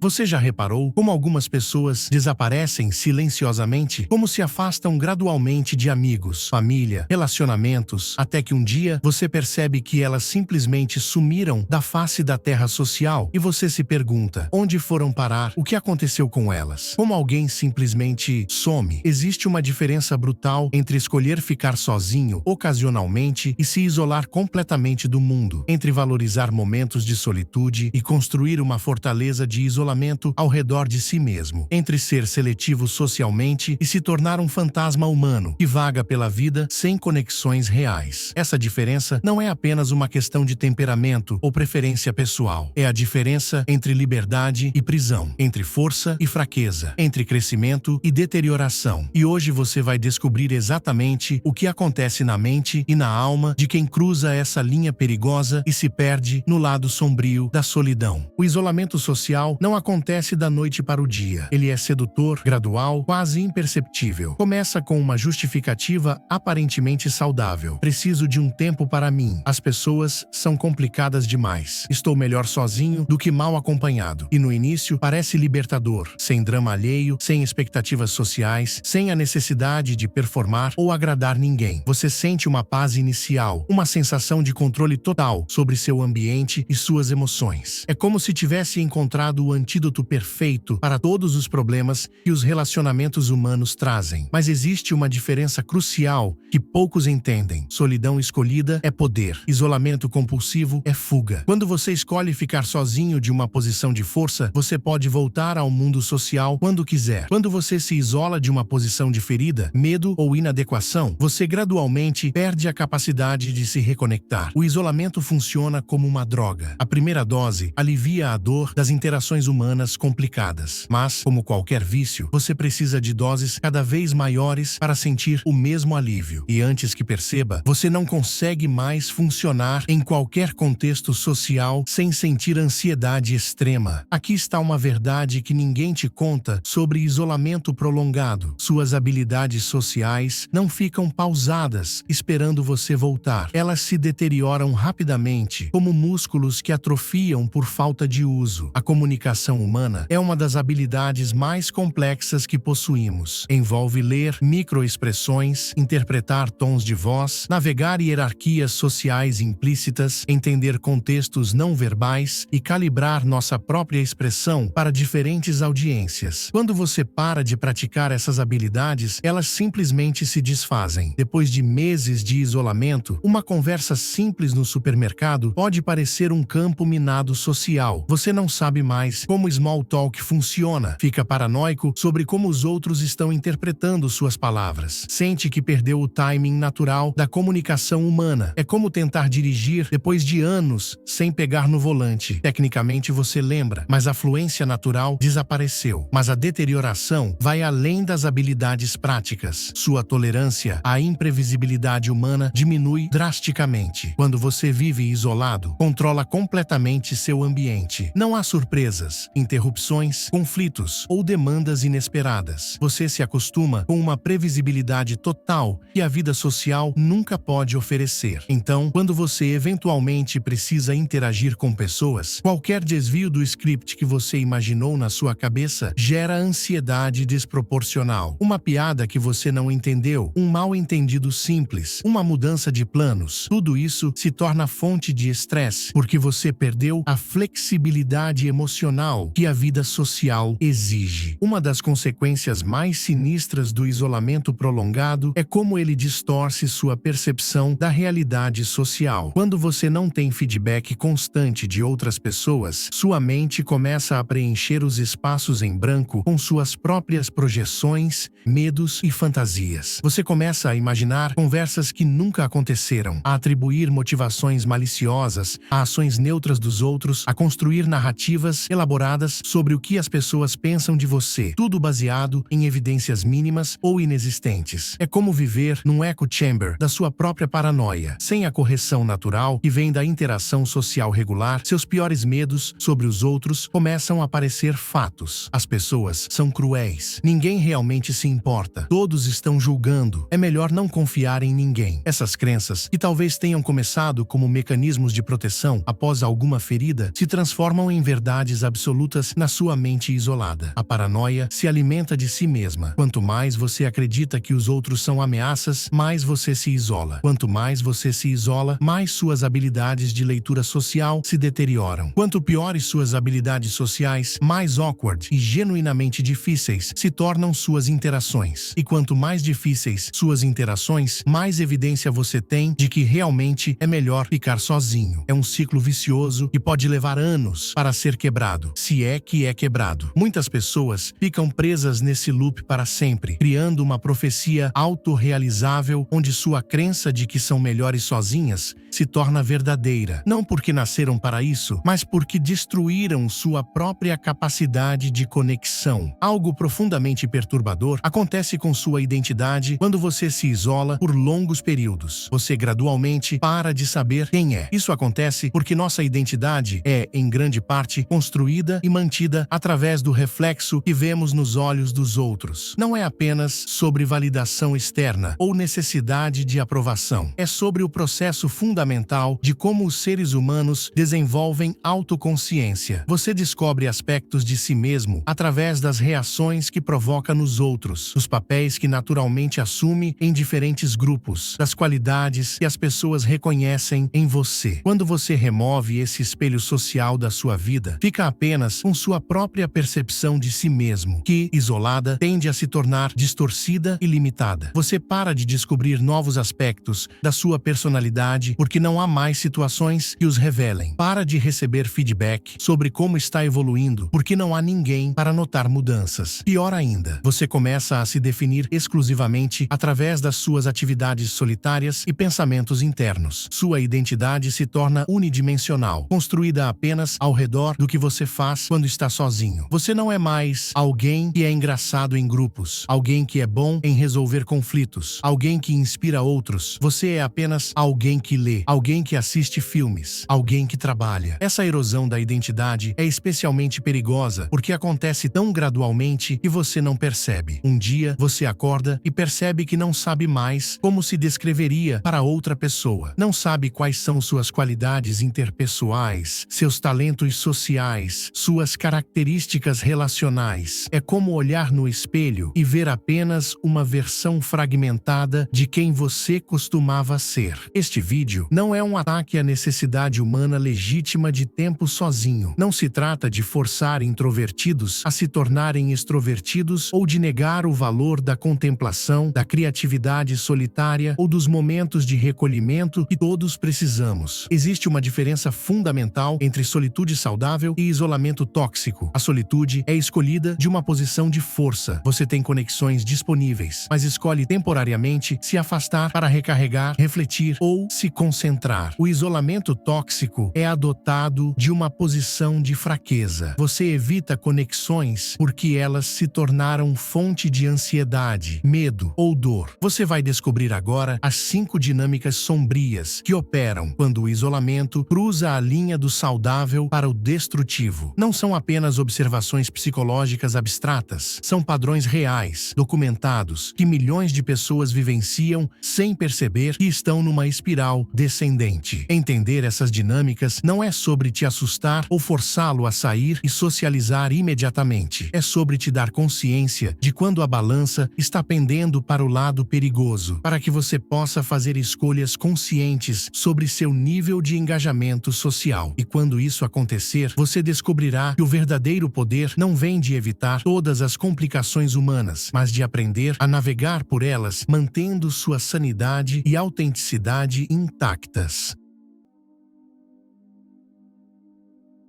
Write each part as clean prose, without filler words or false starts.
Você já reparou como algumas pessoas desaparecem silenciosamente, como se afastam gradualmente de amigos, família, relacionamentos, até que um dia você percebe que elas simplesmente sumiram da face da terra social e você se pergunta: onde foram parar? O que aconteceu com elas? Como alguém simplesmente some? Existe uma diferença brutal entre escolher ficar sozinho ocasionalmente e se isolar completamente do mundo, entre valorizar momentos de solitude e construir uma fortaleza de isolamento ao redor de si mesmo, entre ser seletivo socialmente e se tornar um fantasma humano que vaga pela vida sem conexões reais. Essa diferença não é apenas uma questão de temperamento ou preferência pessoal. É a diferença entre liberdade e prisão, entre força e fraqueza, entre crescimento e deterioração. E hoje você vai descobrir exatamente o que acontece na mente e na alma de quem cruza essa linha perigosa e se perde no lado sombrio da solidão. O isolamento social não acontece da noite para o dia. Ele é sedutor, gradual, quase imperceptível. Começa com uma justificativa aparentemente saudável. Preciso de um tempo para mim. As pessoas são complicadas demais. Estou melhor sozinho do que mal acompanhado. E no início parece libertador, sem drama alheio, sem expectativas sociais, sem a necessidade de performar ou agradar ninguém. Você sente uma paz inicial, uma sensação de controle total sobre seu ambiente e suas emoções. É como se tivesse encontrado o antídoto perfeito para todos os problemas que os relacionamentos humanos trazem. Mas existe uma diferença crucial que poucos entendem. Solidão escolhida é poder. Isolamento compulsivo é fuga. Quando você escolhe ficar sozinho de uma posição de força, você pode voltar ao mundo social quando quiser. Quando você se isola de uma posição de ferida, medo ou inadequação, você gradualmente perde a capacidade de se reconectar. O isolamento funciona como uma droga. A primeira dose alivia a dor das interações humanas complicadas. Mas, como qualquer vício, você precisa de doses cada vez maiores para sentir o mesmo alívio. E antes que perceba, você não consegue mais funcionar em qualquer contexto social sem sentir ansiedade extrema. Aqui está uma verdade que ninguém te conta sobre isolamento prolongado. Suas habilidades sociais não ficam pausadas, esperando você voltar. Elas se deterioram rapidamente, como músculos que atrofiam por falta de uso. A comunicação humana é uma das habilidades mais complexas que possuímos. Envolve ler microexpressões, interpretar tons de voz, navegar hierarquias sociais implícitas, entender contextos não verbais e calibrar nossa própria expressão para diferentes audiências. Quando você para de praticar essas habilidades, elas simplesmente se desfazem. Depois de meses de isolamento, uma conversa simples no supermercado pode parecer um campo minado social. Você não sabe mais como small talk funciona, fica paranoico sobre como os outros estão interpretando suas palavras. Sente que perdeu o timing natural da comunicação humana. É como tentar dirigir depois de anos sem pegar no volante. Tecnicamente você lembra, mas a fluência natural desapareceu. Mas a deterioração vai além das habilidades práticas. Sua tolerância à imprevisibilidade humana diminui drasticamente. Quando você vive isolado, controla completamente seu ambiente. Não há surpresas, interrupções, conflitos ou demandas inesperadas. Você se acostuma com uma previsibilidade total que a vida social nunca pode oferecer. Então, quando você eventualmente precisa interagir com pessoas, qualquer desvio do script que você imaginou na sua cabeça gera ansiedade desproporcional. Uma piada que você não entendeu, um mal-entendido simples, uma mudança de planos. Tudo isso se torna fonte de estresse, porque você perdeu a flexibilidade emocional que a vida social exige. Uma das consequências mais sinistras do isolamento prolongado é como ele distorce sua percepção da realidade social. Quando você não tem feedback constante de outras pessoas, sua mente começa a preencher os espaços em branco com suas próprias projeções, medos e fantasias. Você começa a imaginar conversas que nunca aconteceram, a atribuir motivações maliciosas a ações neutras dos outros, a construir narrativas elaboradas sobre o que as pessoas pensam de você, tudo baseado em evidências mínimas ou inexistentes. É como viver num echo chamber da sua própria paranoia. Sem a correção natural que vem da interação social regular, seus piores medos sobre os outros começam a parecer fatos. As pessoas são cruéis. Ninguém realmente se importa. Todos estão julgando. É melhor não confiar em ninguém. Essas crenças, que talvez tenham começado como mecanismos de proteção após alguma ferida, se transformam em verdades absolutas absolutas na sua mente isolada. A paranoia se alimenta de si mesma. Quanto mais você acredita que os outros são ameaças, mais você se isola. Quanto mais você se isola, mais suas habilidades de leitura social se deterioram. Quanto piores suas habilidades sociais, mais awkward e genuinamente difíceis se tornam suas interações. E quanto mais difíceis suas interações, mais evidência você tem de que realmente é melhor ficar sozinho. É um ciclo vicioso que pode levar anos para ser quebrado, se é que é quebrado. Muitas pessoas ficam presas nesse loop para sempre, criando uma profecia autorrealizável onde sua crença de que são melhores sozinhas se torna verdadeira. Não porque nasceram para isso, mas porque destruíram sua própria capacidade de conexão. Algo profundamente perturbador acontece com sua identidade quando você se isola por longos períodos. Você gradualmente para de saber quem é. Isso acontece porque nossa identidade é, em grande parte, construída e mantida através do reflexo que vemos nos olhos dos outros. Não é apenas sobre validação externa ou necessidade de aprovação. É sobre o processo fundamental de como os seres humanos desenvolvem autoconsciência. Você descobre aspectos de si mesmo através das reações que provoca nos outros, dos papéis que naturalmente assume em diferentes grupos, das qualidades que as pessoas reconhecem em você. Quando você remove esse espelho social da sua vida, fica apenas com sua própria percepção de si mesmo, que, isolada, tende a se tornar distorcida e limitada. Você para de descobrir novos aspectos da sua personalidade porque não há mais situações que os revelem. Para de receber feedback sobre como está evoluindo porque não há ninguém para notar mudanças. Pior ainda, você começa a se definir exclusivamente através das suas atividades solitárias e pensamentos internos. Sua identidade se torna unidimensional, construída apenas ao redor do que você faz quando está sozinho. Você não é mais alguém que é engraçado em grupos, alguém que é bom em resolver conflitos, alguém que inspira outros. Você é apenas alguém que lê, alguém que assiste filmes, alguém que trabalha. Essa erosão da identidade é especialmente perigosa porque acontece tão gradualmente que você não percebe. Um dia, você acorda e percebe que não sabe mais como se descreveria para outra pessoa. Não sabe quais são suas qualidades interpessoais, seus talentos sociais, suas características relacionais. É como olhar no espelho e ver apenas uma versão fragmentada de quem você costumava ser. Este vídeo não é um ataque à necessidade humana legítima de tempo sozinho. Não se trata de forçar introvertidos a se tornarem extrovertidos ou de negar o valor da contemplação, da criatividade solitária ou dos momentos de recolhimento que todos precisamos. Existe uma diferença fundamental entre solitude saudável e isolamento tóxico. A solitude é escolhida de uma posição de força. Você tem conexões disponíveis, mas escolhe temporariamente se afastar para recarregar, refletir ou se concentrar. O isolamento tóxico é adotado de uma posição de fraqueza. Você evita conexões porque elas se tornaram fonte de ansiedade, medo ou dor. Você vai descobrir agora as 5 dinâmicas sombrias que operam quando o isolamento cruza a linha do saudável para o destrutivo. Não são apenas observações psicológicas abstratas, são padrões reais, documentados, que milhões de pessoas vivenciam sem perceber que estão numa espiral descendente. Entender essas dinâmicas não é sobre te assustar ou forçá-lo a sair e socializar imediatamente. É sobre te dar consciência de quando a balança está pendendo para o lado perigoso, para que você possa fazer escolhas conscientes sobre seu nível de engajamento social. E quando isso acontecer, você descobrirá que o verdadeiro poder não vem de evitar todas as complicações humanas, mas de aprender a navegar por elas, mantendo sua sanidade e autenticidade intactas.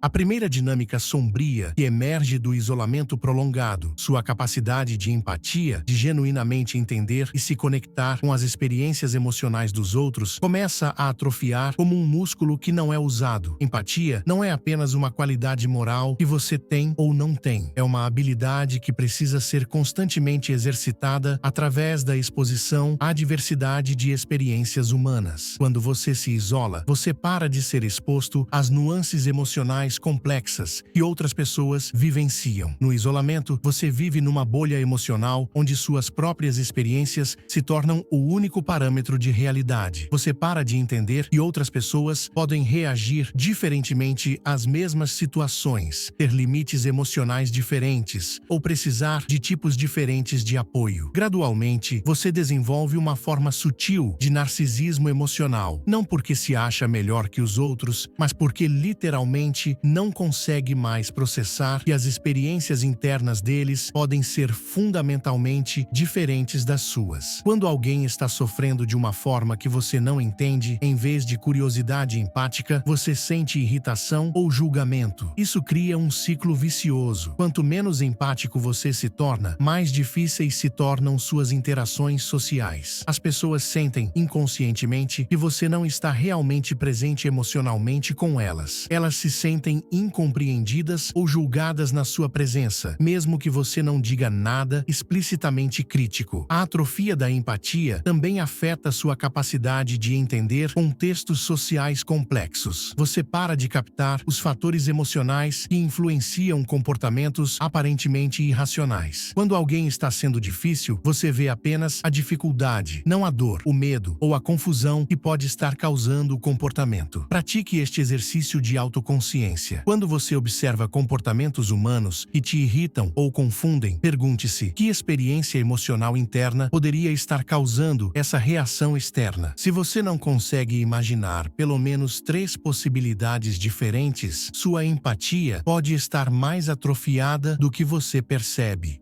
A primeira dinâmica sombria que emerge do isolamento prolongado, sua capacidade de empatia, de genuinamente entender e se conectar com as experiências emocionais dos outros, começa a atrofiar como um músculo que não é usado. Empatia não é apenas uma qualidade moral que você tem ou não tem. É uma habilidade que precisa ser constantemente exercitada através da exposição à diversidade de experiências humanas. Quando você se isola, você para de ser exposto às nuances emocionais sociais complexas que outras pessoas vivenciam. No isolamento, você vive numa bolha emocional onde suas próprias experiências se tornam o único parâmetro de realidade. Você para de entender que outras pessoas podem reagir diferentemente às mesmas situações, ter limites emocionais diferentes ou precisar de tipos diferentes de apoio. Gradualmente, você desenvolve uma forma sutil de narcisismo emocional, não porque se acha melhor que os outros, mas porque literalmente não consegue mais processar que as experiências internas deles podem ser fundamentalmente diferentes das suas. Quando alguém está sofrendo de uma forma que você não entende, em vez de curiosidade empática, você sente irritação ou julgamento. Isso cria um ciclo vicioso. Quanto menos empático você se torna, mais difíceis se tornam suas interações sociais. As pessoas sentem, inconscientemente, que você não está realmente presente emocionalmente com elas. Elas se sentem incompreendidas ou julgadas na sua presença, mesmo que você não diga nada explicitamente crítico. A atrofia da empatia também afeta sua capacidade de entender contextos sociais complexos. Você para de captar os fatores emocionais que influenciam comportamentos aparentemente irracionais. Quando alguém está sendo difícil, você vê apenas a dificuldade, não a dor, o medo ou a confusão que pode estar causando o comportamento. Pratique este exercício de autoconsciência. Quando você observa comportamentos humanos que te irritam ou confundem, pergunte-se: que experiência emocional interna poderia estar causando essa reação externa? Se você não consegue imaginar pelo menos 3 possibilidades diferentes, sua empatia pode estar mais atrofiada do que você percebe.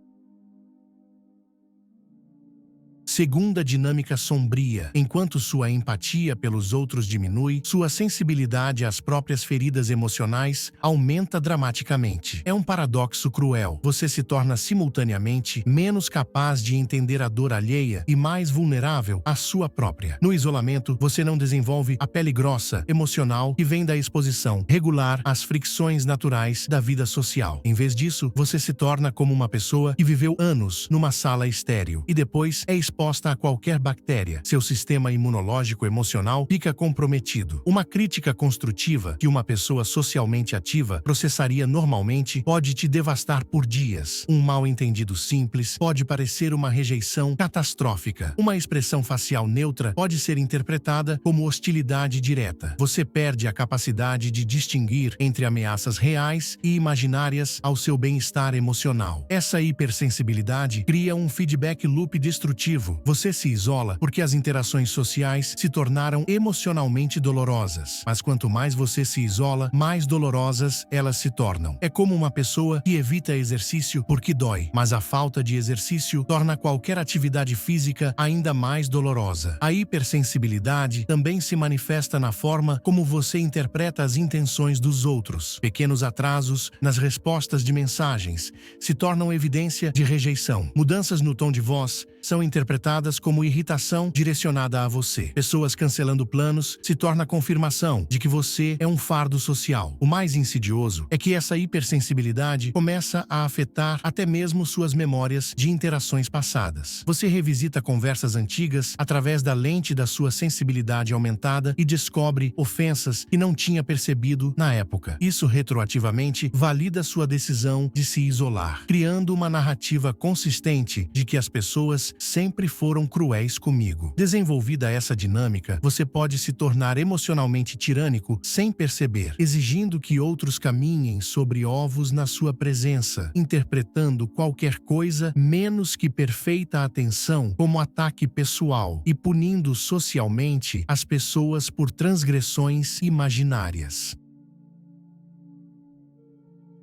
Segunda dinâmica sombria. Enquanto sua empatia pelos outros diminui, sua sensibilidade às próprias feridas emocionais aumenta dramaticamente. É um paradoxo cruel. Você se torna simultaneamente menos capaz de entender a dor alheia e mais vulnerável à sua própria. No isolamento, você não desenvolve a pele grossa, emocional, que vem da exposição regular às fricções naturais da vida social. Em vez disso, você se torna como uma pessoa que viveu anos numa sala estéril e depois é exposta a qualquer bactéria. Seu sistema imunológico emocional fica comprometido. Uma crítica construtiva que uma pessoa socialmente ativa processaria normalmente pode te devastar por dias. Um mal-entendido simples pode parecer uma rejeição catastrófica. Uma expressão facial neutra pode ser interpretada como hostilidade direta. Você perde a capacidade de distinguir entre ameaças reais e imaginárias ao seu bem-estar emocional. Essa hipersensibilidade cria um feedback loop destrutivo. Você se isola porque as interações sociais se tornaram emocionalmente dolorosas. Mas quanto mais você se isola, mais dolorosas elas se tornam. É como uma pessoa que evita exercício porque dói, mas a falta de exercício torna qualquer atividade física ainda mais dolorosa. A hipersensibilidade também se manifesta na forma como você interpreta as intenções dos outros. Pequenos atrasos nas respostas de mensagens se tornam evidência de rejeição. Mudanças no tom de voz são interpretadas como irritação direcionada a você. Pessoas cancelando planos se torna a confirmação de que você é um fardo social. O mais insidioso é que essa hipersensibilidade começa a afetar até mesmo suas memórias de interações passadas. Você revisita conversas antigas através da lente da sua sensibilidade aumentada e descobre ofensas que não tinha percebido na época. Isso retroativamente valida sua decisão de se isolar, criando uma narrativa consistente de que as pessoas sempre foram cruéis comigo. Desenvolvida essa dinâmica, você pode se tornar emocionalmente tirânico sem perceber, exigindo que outros caminhem sobre ovos na sua presença, interpretando qualquer coisa menos que perfeita atenção como ataque pessoal e punindo socialmente as pessoas por transgressões imaginárias.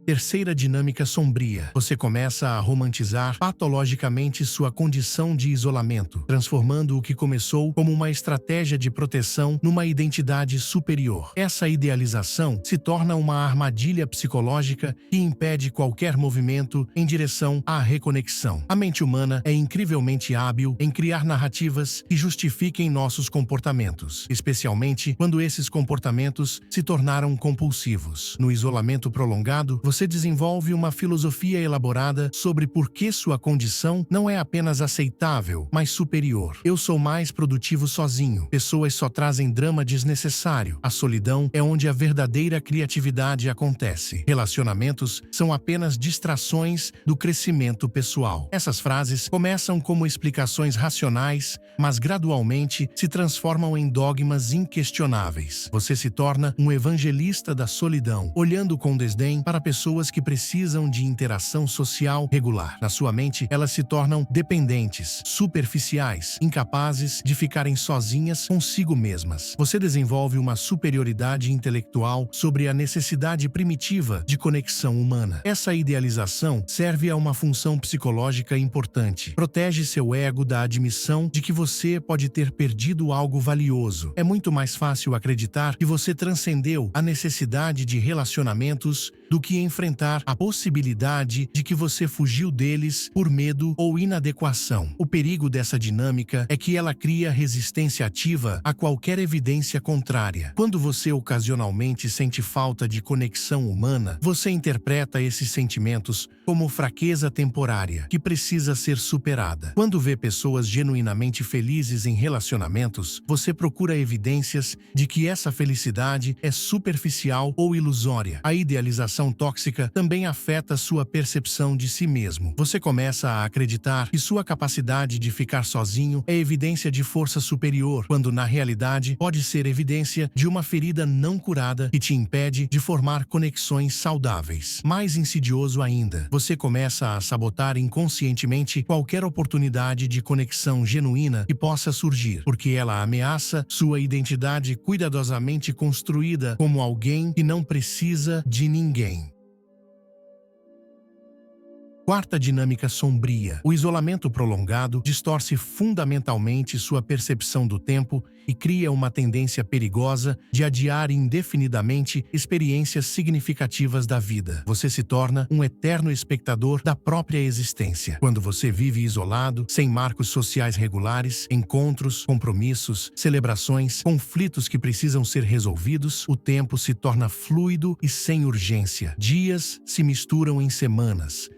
Terceira dinâmica sombria. Você começa a romantizar patologicamente sua condição de isolamento, transformando o que começou como uma estratégia de proteção numa identidade superior. Essa idealização se torna uma armadilha psicológica que impede qualquer movimento em direção à reconexão. A mente humana é incrivelmente hábil em criar narrativas que justifiquem nossos comportamentos, especialmente quando esses comportamentos se tornaram compulsivos. No isolamento prolongado, você desenvolve uma filosofia elaborada sobre por que sua condição não é apenas aceitável, mas superior. Eu sou mais produtivo sozinho. Pessoas só trazem drama desnecessário. A solidão é onde a verdadeira criatividade acontece. Relacionamentos são apenas distrações do crescimento pessoal. Essas frases começam como explicações racionais, mas gradualmente se transformam em dogmas inquestionáveis. Você se torna um evangelista da solidão, olhando com desdém para pessoas que precisam de interação social regular. Na sua mente, elas se tornam dependentes, superficiais, incapazes de ficarem sozinhas consigo mesmas. Você desenvolve uma superioridade intelectual sobre a necessidade primitiva de conexão humana. Essa idealização serve a uma função psicológica importante. Protege seu ego da admissão de que você pode ter perdido algo valioso. É muito mais fácil acreditar que você transcendeu a necessidade de relacionamentos do que enfrentar a possibilidade de que você fugiu deles por medo ou inadequação. O perigo dessa dinâmica é que ela cria resistência ativa a qualquer evidência contrária. Quando você ocasionalmente sente falta de conexão humana, você interpreta esses sentimentos como fraqueza temporária, que precisa ser superada. Quando vê pessoas genuinamente felizes em relacionamentos, você procura evidências de que essa felicidade é superficial ou ilusória. A idealização tóxica também afeta sua percepção de si mesmo. Você começa a acreditar que sua capacidade de ficar sozinho é evidência de força superior, quando na realidade pode ser evidência de uma ferida não curada que te impede de formar conexões saudáveis. Mais insidioso ainda, você começa a sabotar inconscientemente qualquer oportunidade de conexão genuína que possa surgir, porque ela ameaça sua identidade cuidadosamente construída como alguém que não precisa de ninguém. Quarta dinâmica sombria. O isolamento prolongado distorce fundamentalmente sua percepção do tempo e cria uma tendência perigosa de adiar indefinidamente experiências significativas da vida. Você se torna um eterno espectador da própria existência. Quando você vive isolado, sem marcos sociais regulares, encontros, compromissos, celebrações, conflitos que precisam ser resolvidos, o tempo se torna fluido e sem urgência. Dias se misturam em semanas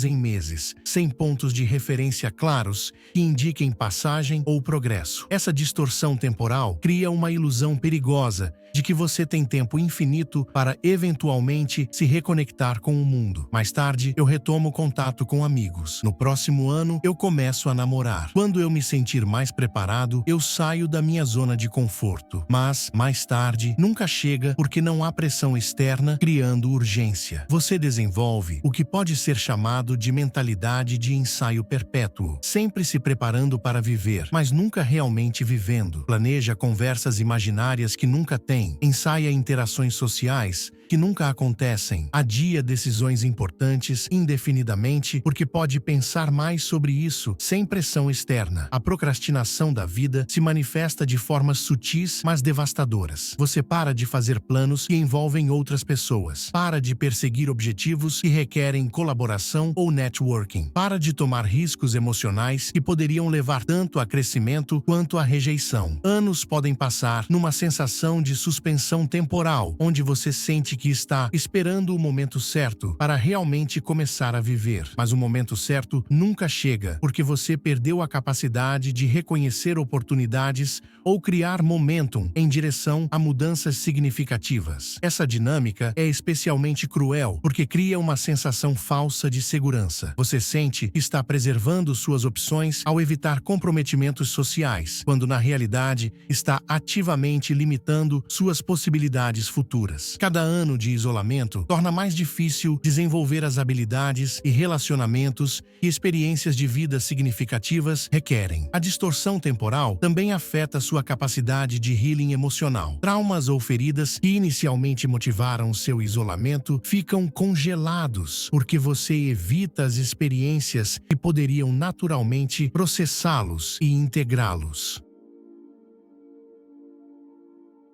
em meses, sem pontos de referência claros que indiquem passagem ou progresso. Essa distorção temporal cria uma ilusão perigosa de que você tem tempo infinito para eventualmente se reconectar com o mundo. Mais tarde, eu retomo contato com amigos. No próximo ano, eu começo a namorar. Quando eu me sentir mais preparado, eu saio da minha zona de conforto. Mas, mais tarde, nunca chega porque não há pressão externa criando urgência. Você desenvolve o que pode ser chamado de mentalidade de ensaio perpétuo, sempre se preparando para viver, mas nunca realmente vivendo. Planeja conversas imaginárias que nunca tem, ensaia interações sociais que nunca acontecem, adia decisões importantes indefinidamente porque pode pensar mais sobre isso sem pressão externa. A procrastinação da vida se manifesta de formas sutis, mas devastadoras. Você para de fazer planos que envolvem outras pessoas, para de perseguir objetivos que requerem colaboração ou networking, para de tomar riscos emocionais que poderiam levar tanto a crescimento quanto a rejeição. Anos podem passar numa sensação de suspensão temporal, onde você sente que está esperando o momento certo para realmente começar a viver. Mas o momento certo nunca chega, porque você perdeu a capacidade de reconhecer oportunidades ou criar momentum em direção a mudanças significativas. Essa dinâmica é especialmente cruel, porque cria uma sensação falsa de segurança. Você sente que está preservando suas opções ao evitar comprometimentos sociais, quando na realidade está ativamente limitando suas possibilidades futuras. Cada ano de isolamento torna mais difícil desenvolver as habilidades e relacionamentos que experiências de vida significativas requerem. A distorção temporal também afeta sua capacidade de healing emocional. Traumas ou feridas que inicialmente motivaram seu isolamento ficam congelados porque você evita as experiências que poderiam naturalmente processá-los e integrá-los.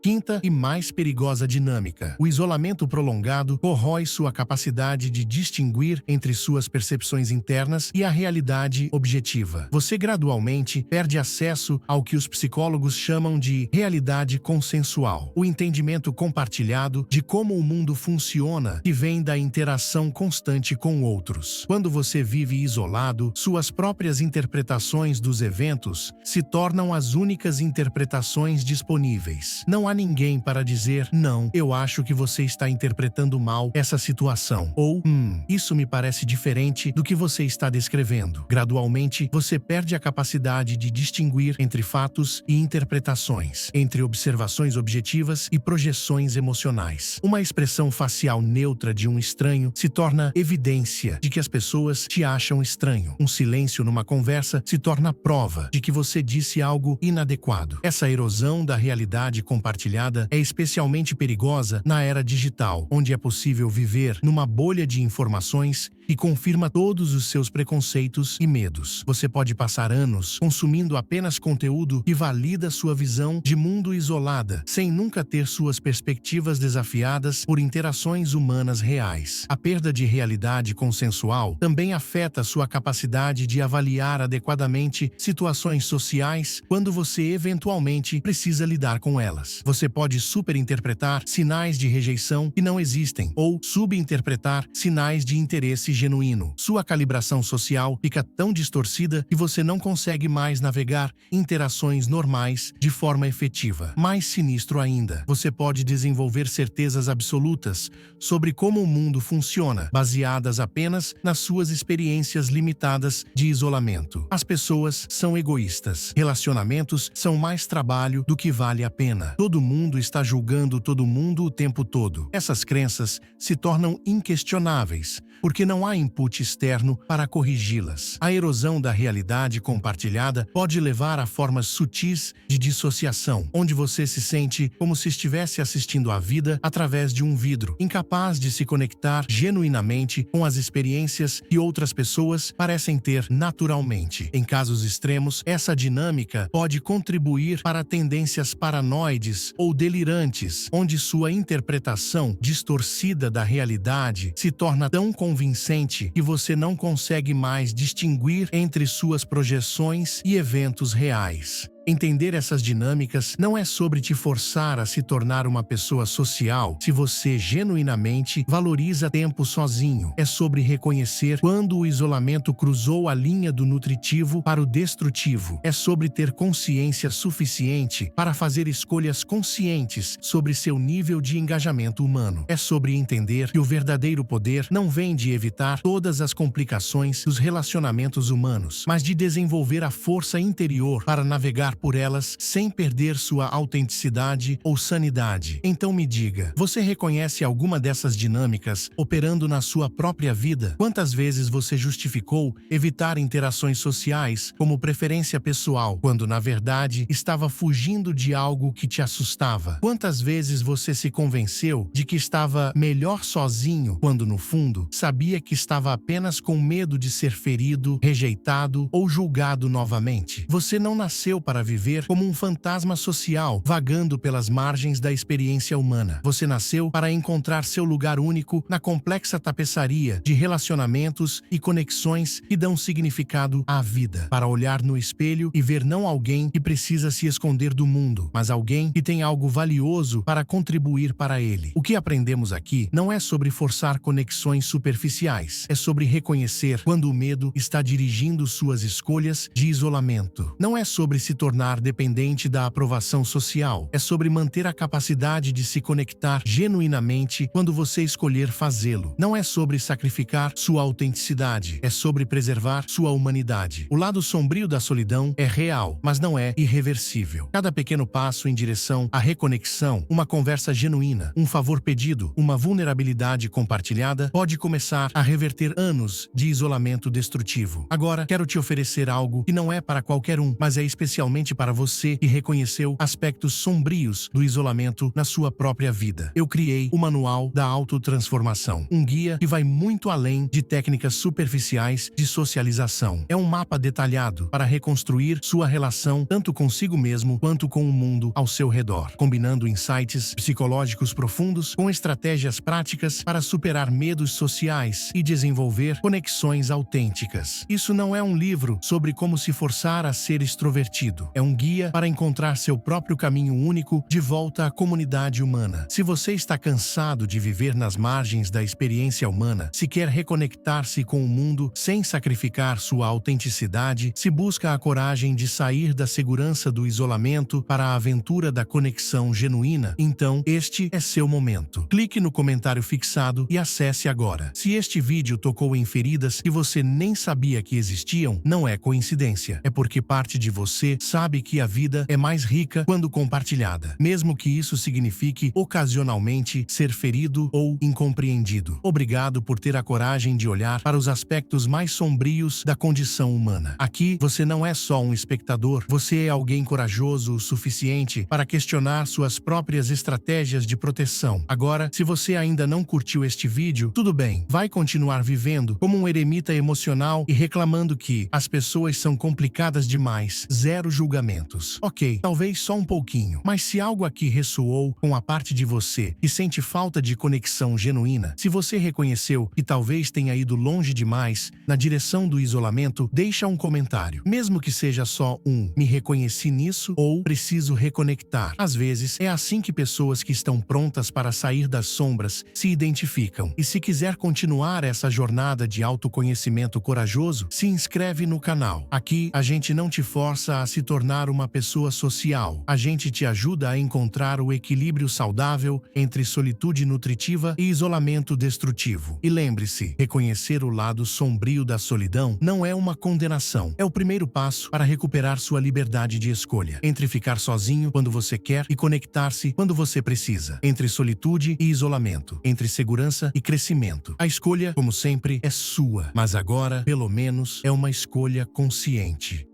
Quinta e mais perigosa dinâmica. O isolamento prolongado corrói sua capacidade de distinguir entre suas percepções internas e a realidade objetiva. Você gradualmente perde acesso ao que os psicólogos chamam de realidade consensual, o entendimento compartilhado de como o mundo funciona que vem da interação constante com outros. Quando você vive isolado, suas próprias interpretações dos eventos se tornam as únicas interpretações disponíveis. Não há ninguém para dizer, não, eu acho que você está interpretando mal essa situação. Ou, isso me parece diferente do que você está descrevendo. Gradualmente, você perde a capacidade de distinguir entre fatos e interpretações, entre observações objetivas e projeções emocionais. Uma expressão facial neutra de um estranho se torna evidência de que as pessoas te acham estranho. Um silêncio numa conversa se torna prova de que você disse algo inadequado. Essa erosão da realidade compartilhada é especialmente perigosa na era digital, onde é possível viver numa bolha de informações e confirma todos os seus preconceitos e medos. Você pode passar anos consumindo apenas conteúdo que valida sua visão de mundo isolada, sem nunca ter suas perspectivas desafiadas por interações humanas reais. A perda de realidade consensual também afeta sua capacidade de avaliar adequadamente situações sociais quando você eventualmente precisa lidar com elas. Você pode superinterpretar sinais de rejeição que não existem ou subinterpretar sinais de interesse genuíno. Sua calibração social fica tão distorcida que você não consegue mais navegar interações normais de forma efetiva. Mais sinistro ainda, você pode desenvolver certezas absolutas sobre como o mundo funciona, baseadas apenas nas suas experiências limitadas de isolamento. As pessoas são egoístas. Relacionamentos são mais trabalho do que vale a pena. Todo mundo está julgando todo mundo o tempo todo. Essas crenças se tornam inquestionáveis, porque não há input externo para corrigi-las. A erosão da realidade compartilhada pode levar a formas sutis de dissociação, onde você se sente como se estivesse assistindo à vida através de um vidro, incapaz de se conectar genuinamente com as experiências que outras pessoas parecem ter naturalmente. Em casos extremos, essa dinâmica pode contribuir para tendências paranoides ou delirantes, onde sua interpretação distorcida da realidade se torna tão convincente que você não consegue mais distinguir entre suas projeções e eventos reais. Entender essas dinâmicas não é sobre te forçar a se tornar uma pessoa social se você genuinamente valoriza tempo sozinho. É sobre reconhecer quando o isolamento cruzou a linha do nutritivo para o destrutivo. É sobre ter consciência suficiente para fazer escolhas conscientes sobre seu nível de engajamento humano. É sobre entender que o verdadeiro poder não vem de evitar todas as complicações dos relacionamentos humanos, mas de desenvolver a força interior para navegar por elas sem perder sua autenticidade ou sanidade. Então me diga, você reconhece alguma dessas dinâmicas operando na sua própria vida? Quantas vezes você justificou evitar interações sociais como preferência pessoal, quando na verdade estava fugindo de algo que te assustava? Quantas vezes você se convenceu de que estava melhor sozinho, quando no fundo sabia que estava apenas com medo de ser ferido, rejeitado ou julgado novamente? Você não nasceu para viver como um fantasma social, vagando pelas margens da experiência humana. Você nasceu para encontrar seu lugar único na complexa tapeçaria de relacionamentos e conexões que dão significado à vida. Para olhar no espelho e ver não alguém que precisa se esconder do mundo, mas alguém que tem algo valioso para contribuir para ele. O que aprendemos aqui não é sobre forçar conexões superficiais, é sobre reconhecer quando o medo está dirigindo suas escolhas de isolamento. Não é sobre se tornar dependente da aprovação social. É sobre manter a capacidade de se conectar genuinamente quando você escolher fazê-lo. Não é sobre sacrificar sua autenticidade. É sobre preservar sua humanidade. O lado sombrio da solidão é real, mas não é irreversível. Cada pequeno passo em direção à reconexão, uma conversa genuína, um favor pedido, uma vulnerabilidade compartilhada, pode começar a reverter anos de isolamento destrutivo. Agora, quero te oferecer algo que não é para qualquer um, mas é especialmente especificamente para você que reconheceu aspectos sombrios do isolamento na sua própria vida. Eu criei o Manual da Autotransformação, um guia que vai muito além de técnicas superficiais de socialização. É um mapa detalhado para reconstruir sua relação tanto consigo mesmo quanto com o mundo ao seu redor, combinando insights psicológicos profundos com estratégias práticas para superar medos sociais e desenvolver conexões autênticas. Isso não é um livro sobre como se forçar a ser extrovertido. É um guia para encontrar seu próprio caminho único de volta à comunidade humana. Se você está cansado de viver nas margens da experiência humana, se quer reconectar-se com o mundo sem sacrificar sua autenticidade, se busca a coragem de sair da segurança do isolamento para a aventura da conexão genuína, então este é seu momento. Clique no comentário fixado e acesse agora. Se este vídeo tocou em feridas que você nem sabia que existiam, não é coincidência. É porque parte de você sabe que a vida é mais rica quando compartilhada, mesmo que isso signifique ocasionalmente ser ferido ou incompreendido. Obrigado por ter a coragem de olhar para os aspectos mais sombrios da condição humana. Aqui, você não é só um espectador, você é alguém corajoso o suficiente para questionar suas próprias estratégias de proteção. Agora, se você ainda não curtiu este vídeo, tudo bem, vai continuar vivendo como um eremita emocional e reclamando que as pessoas são complicadas demais. Zero julgamentos. Ok, talvez só um pouquinho, mas se algo aqui ressoou com a parte de você e sente falta de conexão genuína, se você reconheceu que talvez tenha ido longe demais na direção do isolamento, deixa um comentário. Mesmo que seja só um "me reconheci nisso" ou "preciso reconectar". Às vezes, é assim que pessoas que estão prontas para sair das sombras se identificam. E se quiser continuar essa jornada de autoconhecimento corajoso, se inscreve no canal. Aqui, a gente não te força a se tornar uma pessoa social. A gente te ajuda a encontrar o equilíbrio saudável entre solitude nutritiva e isolamento destrutivo. E lembre-se, reconhecer o lado sombrio da solidão não é uma condenação. É o primeiro passo para recuperar sua liberdade de escolha. Entre ficar sozinho quando você quer e conectar-se quando você precisa. Entre solitude e isolamento. Entre segurança e crescimento. A escolha, como sempre, é sua. Mas agora, pelo menos, é uma escolha consciente.